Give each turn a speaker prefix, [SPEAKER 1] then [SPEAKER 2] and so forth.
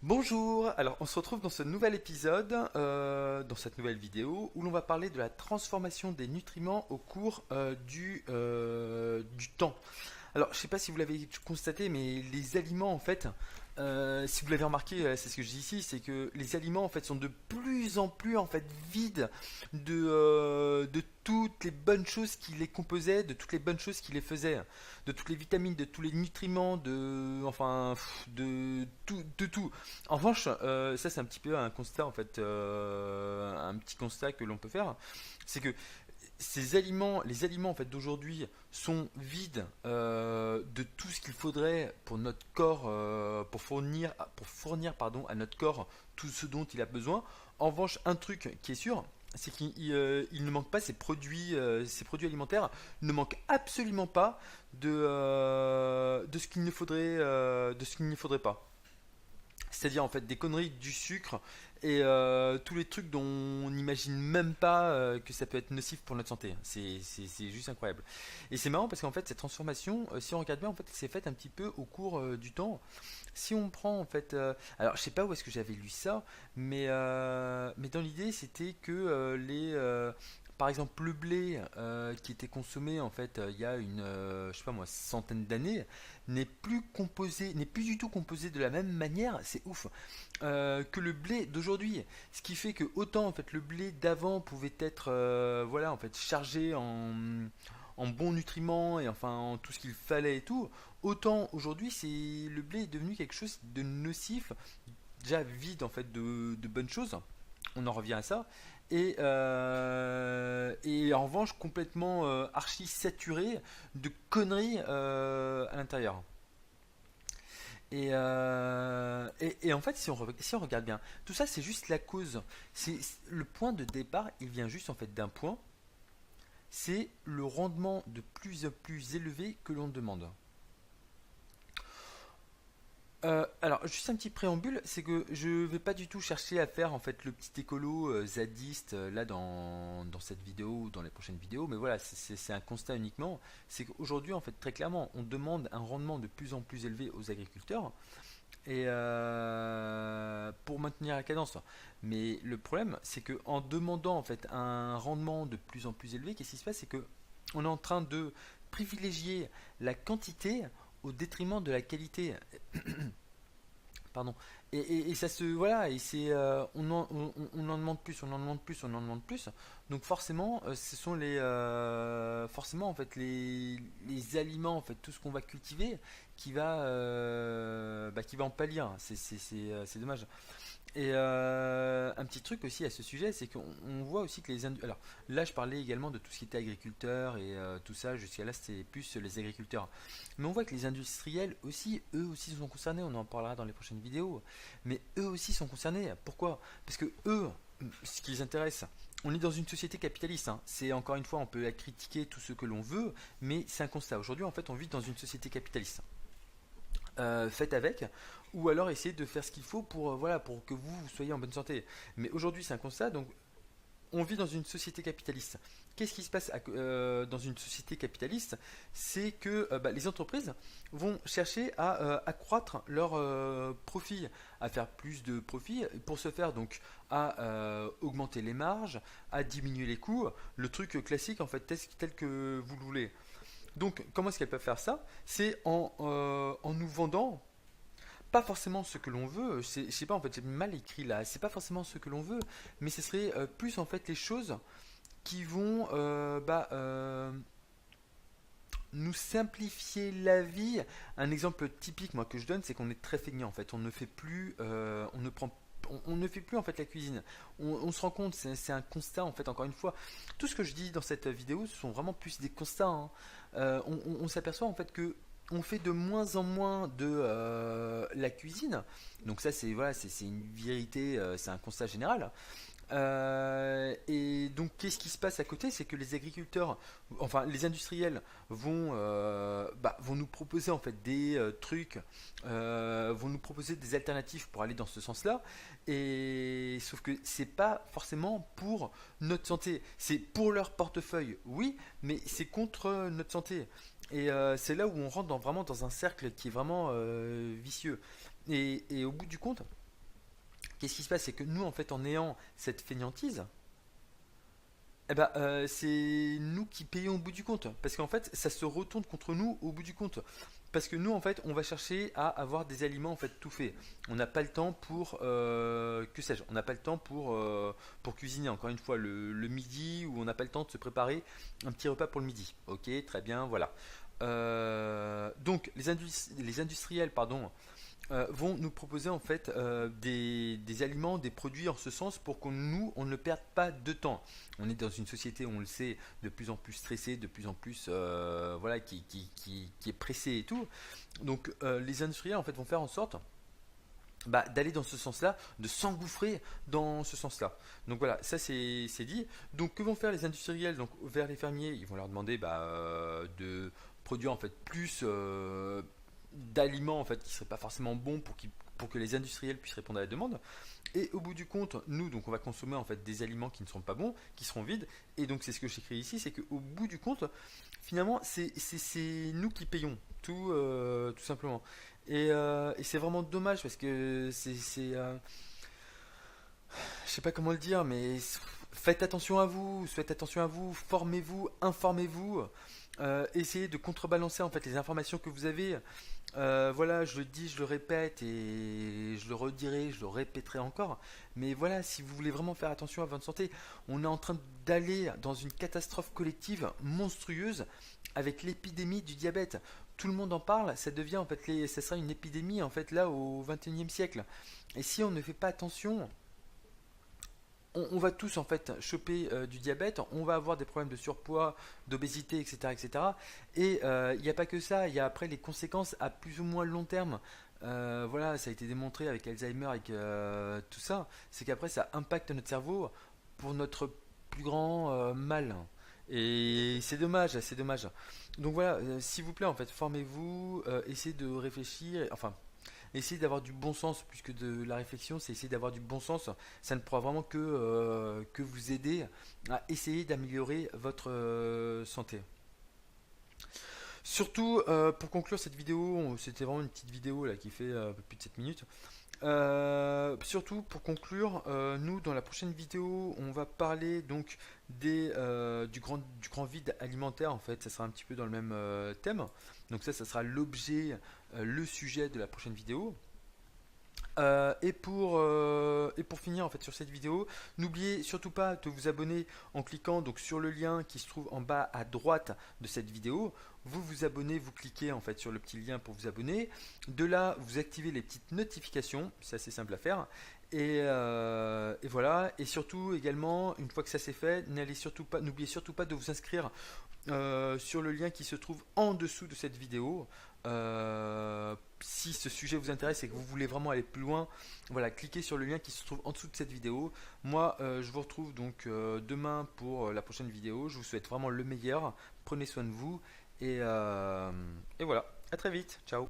[SPEAKER 1] Bonjour, alors on se retrouve dans ce nouvel épisode, dans cette nouvelle vidéo, où l'on va parler de la transformation des nutriments au cours du temps. Alors je sais pas si vous l'avez constaté, mais les aliments en fait, si vous l'avez remarqué, c'est ce que je dis ici, c'est que les aliments en fait sont de plus en plus en fait vides de toutes les bonnes choses qui les composaient, de toutes les bonnes choses qui les faisaient, de toutes les vitamines, de tous les nutriments, de tout, de tout. En revanche, ça c'est un petit peu un constat en fait, un petit constat que l'on peut faire, c'est que les aliments en fait d'aujourd'hui sont vides de tout ce qu'il faudrait pour notre corps, pour fournir pardon, à notre corps tout ce dont il a besoin. En revanche, un truc qui est sûr, c'est qu'il ne manque pas ces produits alimentaires ne manquent absolument pas de de ce qu'il ne faudrait pas. C'est-à-dire en fait des conneries, du sucre et tous les trucs dont on n'imagine même pas que ça peut être nocif pour notre santé. C'est juste incroyable. Et c'est marrant parce qu'en fait cette transformation, si on regarde bien, en fait, elle s'est faite un petit peu au cours du temps. Si on prend en fait, alors je sais pas où est-ce que j'avais lu ça, mais dans l'idée c'était que par exemple le blé qui était consommé en fait il y a je sais pas moi, centaine d'années, n'est plus du tout composé de la même manière, c'est ouf, que le blé d'aujourd'hui. Ce qui fait que autant en fait le blé d'avant pouvait être voilà en fait chargé en bons nutriments et enfin en tout ce qu'il fallait et tout, autant aujourd'hui c'est le blé est devenu quelque chose de nocif, déjà vide en fait de bonnes choses. On en revient à ça. Et en revanche complètement archi saturé de conneries à l'intérieur. Et en fait, si on regarde bien, tout ça c'est juste la cause. Le point de départ, il vient juste en fait d'un point, c'est le rendement de plus en plus élevé que l'on demande. Alors, juste un petit préambule, c'est que je vais pas du tout chercher à faire en fait le petit écolo zadiste là dans cette vidéo ou dans les prochaines vidéos, mais voilà, c'est un constat uniquement. C'est qu'aujourd'hui, en fait, très clairement, on demande un rendement de plus en plus élevé aux agriculteurs et pour maintenir la cadence. Mais le problème, c'est que en demandant en fait un rendement de plus en plus élevé, qu'est-ce qui se passe? C'est que on est en train de privilégier la quantité au détriment de la qualité. Pardon. Et ça se voilà et c'est on en demande plus, on en demande plus, on en demande plus. Donc forcément, ce sont forcément en fait les aliments en fait tout ce qu'on va cultiver qui va en pâlir. C'est dommage. Et un petit truc aussi à ce sujet, c'est qu'on voit aussi que alors là, je parlais également de tout ce qui était agriculteur et tout ça. Jusqu'à là, c'était plus les agriculteurs. Mais on voit que les industriels aussi, eux aussi sont concernés. On en parlera dans les prochaines vidéos. Mais eux aussi sont concernés. Pourquoi? Parce que eux, ce qui les intéresse, on est dans une société capitaliste, hein. C'est encore une fois, on peut la critiquer tout ce que l'on veut, mais c'est un constat. Aujourd'hui, en fait, on vit dans une société capitaliste. Faites avec, ou alors essayez de faire ce qu'il faut pour, voilà, pour que vous soyez en bonne santé. Mais aujourd'hui, c'est un constat, donc on vit dans une société capitaliste. Qu'est-ce qui se passe dans une société capitaliste? C'est que les entreprises vont chercher à accroître leurs profits, à faire plus de profits, pour se faire donc à augmenter les marges, à diminuer les coûts, le truc classique en fait tel que vous le voulez. Donc, comment est-ce qu'elles peuvent faire ça? C'est en nous vendant pas forcément ce que l'on veut. Je sais pas, en fait, j'ai mal écrit là. C'est pas forcément ce que l'on veut, mais ce serait plus en fait les choses qui vont nous simplifier la vie. Un exemple typique, moi, que je donne, c'est qu'on est très feignant en fait. On ne fait plus, on ne fait plus en fait la cuisine. On se rend compte, c'est un constat en fait. Encore une fois, tout ce que je dis dans cette vidéo, ce sont vraiment plus des constats, hein. On s'aperçoit en fait que on fait de moins en moins de la cuisine. Donc ça, c'est voilà, c'est une vérité, c'est un constat général. Et donc, qu'est-ce qui se passe à côté? C'est que les agriculteurs, enfin les industriels, vont nous proposer en fait des trucs, vont nous proposer des alternatives pour aller dans ce sens-là. Et sauf que c'est pas forcément pour notre santé. C'est pour leur portefeuille, oui, mais c'est contre notre santé. Et c'est là où on rentre vraiment dans un cercle qui est vraiment vicieux. Et au bout du compte, Qu'est-ce qui se passe? C'est que nous, en fait, en ayant cette fainéantise, c'est nous qui payons au bout du compte. Parce qu'en fait, ça se retourne contre nous au bout du compte. Parce que nous, en fait, on va chercher à avoir des aliments en fait tout faits. On n'a pas le temps pour, que sais-je, on n'a pas le temps pour cuisiner. Encore une fois, le midi, où on n'a pas le temps de se préparer un petit repas pour le midi. Ok, très bien, voilà. Donc, les industriels, pardon, vont nous proposer en fait des aliments, des produits en ce sens pour que nous, on ne perde pas de temps. On est dans une société, on le sait, de plus en plus stressée, de plus en plus voilà, qui est pressée et tout. Donc les industriels en fait vont faire en sorte d'aller dans ce sens-là, de s'engouffrer dans ce sens-là. Donc voilà, ça c'est dit. Donc que vont faire les industriels donc, vers les fermiers? Ils vont leur demander de produire en fait plus d'aliments en fait qui seraient pas forcément bons pour que les industriels puissent répondre à la demande. Et au bout du compte, nous donc on va consommer en fait des aliments qui ne seront pas bons, qui seront vides. Et donc c'est ce que j'écris ici, c'est qu'au bout du compte, finalement c'est nous qui payons tout simplement. Et c'est vraiment dommage parce que je sais pas comment le dire, mais faites attention à vous, formez-vous, informez-vous, essayez de contrebalancer en fait les informations que vous avez. Voilà, je le dis, je le répète et je le redirai, je le répéterai encore. Mais voilà, si vous voulez vraiment faire attention à votre santé, on est en train d'aller dans une catastrophe collective monstrueuse avec l'épidémie du diabète. Tout le monde en parle, ça devient en fait, ça sera une épidémie en fait là au 21e siècle. Et si on ne fait pas attention, on va tous en fait choper du diabète, on va avoir des problèmes de surpoids, d'obésité, etc., etc. Et il n'y a pas que ça, il y a après les conséquences à plus ou moins long terme. Voilà, ça a été démontré avec Alzheimer, avec tout ça, c'est qu'après ça impacte notre cerveau pour notre plus grand mal. Et c'est dommage, c'est dommage. Donc voilà, s'il vous plaît, en fait, formez-vous, essayez de réfléchir, enfin, essayer d'avoir du bon sens plus que de la réflexion, c'est essayer d'avoir du bon sens. Ça ne pourra vraiment que vous aider à essayer d'améliorer votre santé. Surtout, pour conclure cette vidéo, c'était vraiment une petite vidéo là, qui fait un peu plus de 7 minutes. Surtout pour conclure, nous dans la prochaine vidéo, on va parler donc du grand vide alimentaire en fait. Ça sera un petit peu dans le même thème. Donc ça sera l'objet, le sujet de la prochaine vidéo. Et pour finir en fait sur cette vidéo, n'oubliez surtout pas de vous abonner en cliquant donc sur le lien qui se trouve en bas à droite de cette vidéo. Vous vous abonnez, vous cliquez en fait sur le petit lien pour vous abonner. De là, vous activez les petites notifications, c'est assez simple à faire. Et voilà. Et surtout également, une fois que ça c'est fait, n'oubliez surtout pas de vous inscrire sur le lien qui se trouve en dessous de cette vidéo. Si ce sujet vous intéresse et que vous voulez vraiment aller plus loin, voilà, cliquez sur le lien qui se trouve en dessous de cette vidéo. Moi, je vous retrouve donc demain pour la prochaine vidéo. Je vous souhaite vraiment le meilleur. Prenez soin de vous et voilà. À très vite. Ciao.